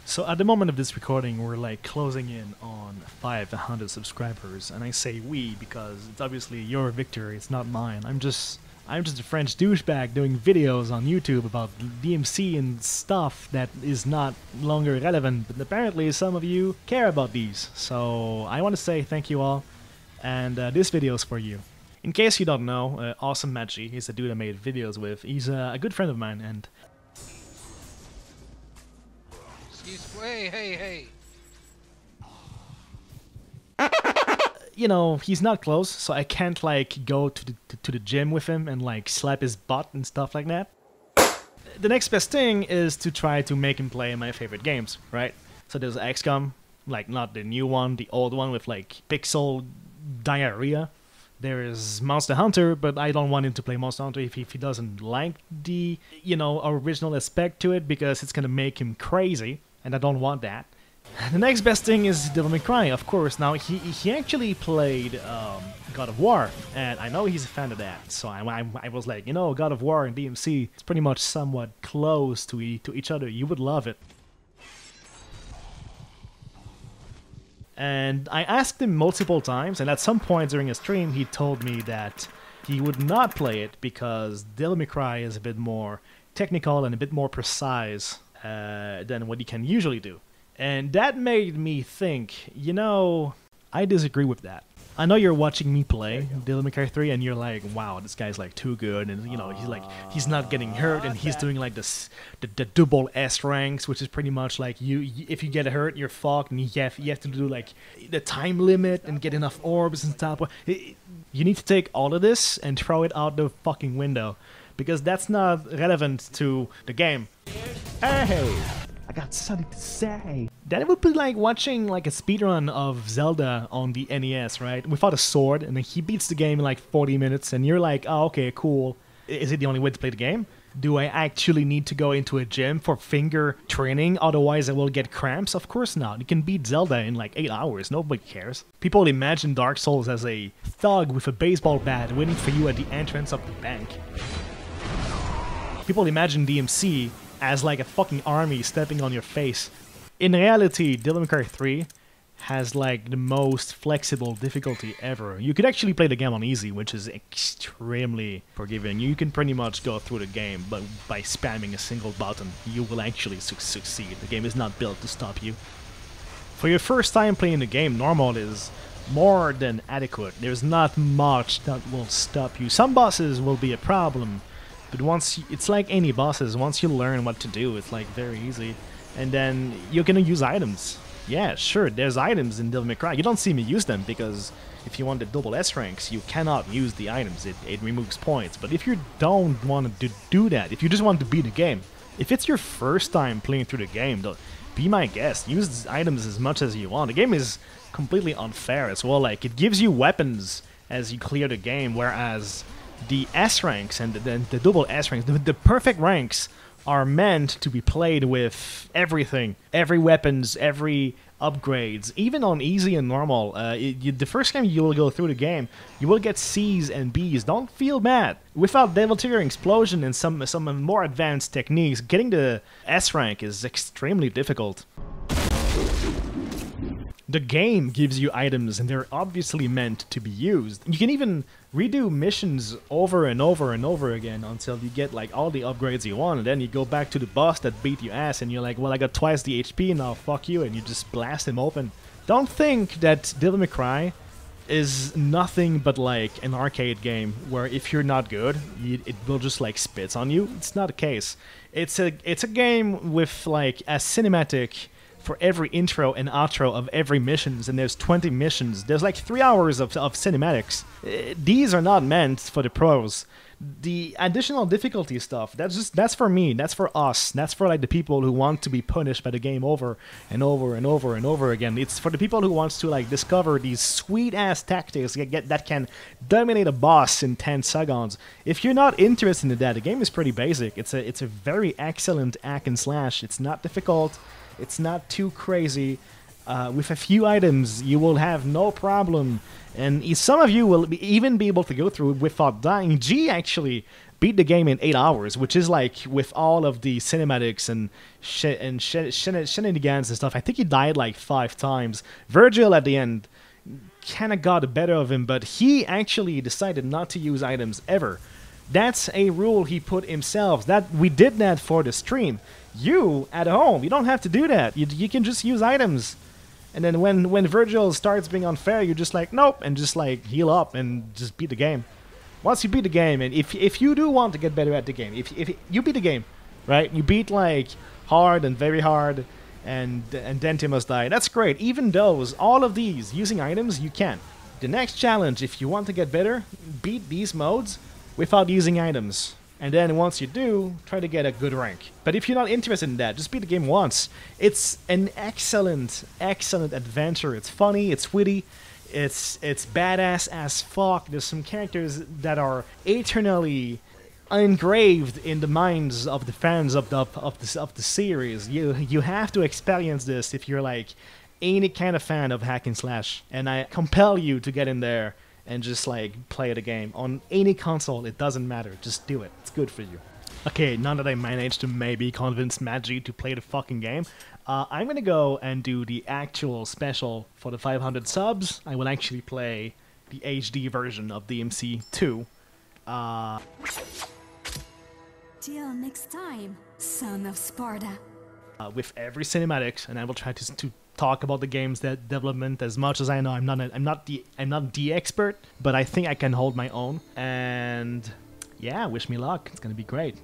So at the moment of this recording, we're like closing in on 500 subscribers, and I say we because it's obviously your victory, it's not mine. I'm just a French douchebag doing videos on YouTube about DMC and stuff that is not longer relevant, but apparently some of you care about these. So I want to say thank you all, and this video is for you. In case you don't know, Awesome Maggi is a dude I made videos with. He's a good friend of mine, and Hey. you know, he's not close, so I can't like go to the gym with him and like slap his butt and stuff like that. The next best thing is to try to make him play my favorite games, right? So there's XCOM, like not the new one, the old one with like pixel diarrhea. There is Monster Hunter, but I don't want him to play Monster Hunter if he doesn't like the, you know, original aspect to it, because it's gonna make him crazy, and I don't want that. The next best thing is Devil May Cry, of course. Now, he actually played God of War, and I know he's a fan of that, so I was like, you know, God of War and DMC, it's pretty much somewhat close to each other. You would love it. And I asked him multiple times, and at some point during a stream, he told me that he would not play it because Devil May Cry is a bit more technical and a bit more precise than what he can usually do. And that made me think, you know, I disagree with that. I know you're watching me play Devil May Cry 3 and you're like, wow, this guy's like too good, and you know, he's not getting hurt, and he's doing like the double S ranks, which is pretty much like if you get hurt, you're fucked, and you have to do like the time limit and get enough orbs and stuff. You need to take all of this and throw it out the fucking window, because that's not relevant to the game. Hey! I got something to say. Then it would be like watching like a speedrun of Zelda on the NES, right? Without a sword, and then he beats the game in like 40 minutes, and you're like, oh, okay, cool. Is it the only way to play the game? Do I actually need to go into a gym for finger training, otherwise I will get cramps? Of course not. You can beat Zelda in like 8 hours, nobody cares. People imagine Dark Souls as a thug with a baseball bat waiting for you at the entrance of the bank. People imagine DMC as like a fucking army stepping on your face. In reality, Devil May Cry 3 has like the most flexible difficulty ever. You could actually play the game on easy, which is extremely forgiving. You can pretty much go through the game, but by spamming a single button, you will actually succeed. The game is not built to stop you. For your first time playing the game, normal is more than adequate. There's not much that will stop you. Some bosses will be a problem, but it's like any bosses, once you learn what to do, it's like very easy. And then you're gonna use items. Yeah, sure, there's items in Devil May Cry. You don't see me use them because if you want the double S ranks, you cannot use the items. It removes points. But if you don't want to do that, if you just want to beat the game, if it's your first time playing through the game, though, be my guest. Use these items as much as you want. The game is completely unfair as well. Like, it gives you weapons as you clear the game, whereas the S ranks and the double S ranks, the perfect ranks, are meant to be played with everything. Every weapons, every upgrades, even on easy and normal. The first time you will go through the game, you will get C's and B's. Don't feel bad. Without Devil Tearing Explosion and some more advanced techniques, getting the S rank is extremely difficult. The game gives you items, and they're obviously meant to be used. You can even redo missions over and over and over again until you get like all the upgrades you want, and then you go back to the boss that beat your ass, and you're like, well, I got twice the HP, now fuck you, and you just blast him open. Don't think that Devil May Cry is nothing but like an arcade game where if you're not good, it will just like spit on you. It's not the case. It's a game with like a cinematic for every intro and outro of every missions, and there's 20 missions. There's like 3 hours of cinematics. These are not meant for the pros. The additional difficulty stuff, that's for me, that's for us, that's for like the people who want to be punished by the game over and over and over and over again. It's for the people who wants to like discover these sweet ass tactics that can dominate a boss in 10 seconds. If you're not interested in that, the game is pretty basic. It's a very excellent hack and slash. It's not difficult. It's not too crazy. With a few items, you will have no problem. And some of you will even be able to go through it without dying. G actually beat the game in 8 hours, which is like, with all of the cinematics and shenanigans and stuff, I think he died like 5 times. Virgil at the end kind of got the better of him, but he actually decided not to use items ever. That's a rule he put himself. That we did that for the stream. You, at home, you don't have to do that. You can just use items. And then when Virgil starts being unfair, you're just like, nope, and just like heal up and just beat the game. Once you beat the game, and if you do want to get better at the game, if you beat the game, right? You beat like hard and very hard, and Dante must die. That's great. Even those, all of these, using items, you can. The next challenge, if you want to get better, beat these modes without using items. And then once you do, try to get a good rank. But if you're not interested in that, just beat the game once. It's an excellent, excellent adventure. It's funny, it's witty, it's badass as fuck. There's some characters that are eternally engraved in the minds of the fans of the series. You have to experience this if you're like any kind of fan of hack and slash. And I compel you to get in there and just like play the game on any console. It doesn't matter, just do it. It's good for you. Okay, now that I managed to maybe convince Maggi to play the fucking game, I'm gonna go and do the actual special for the 500 subs. I will actually play the HD version of DMC3. Till next time, son of Sparta. With every cinematics, and I will try to talk about the game's development as much as I know. I'm not the expert, but I think I can hold my own. And yeah, wish me luck. It's gonna be great.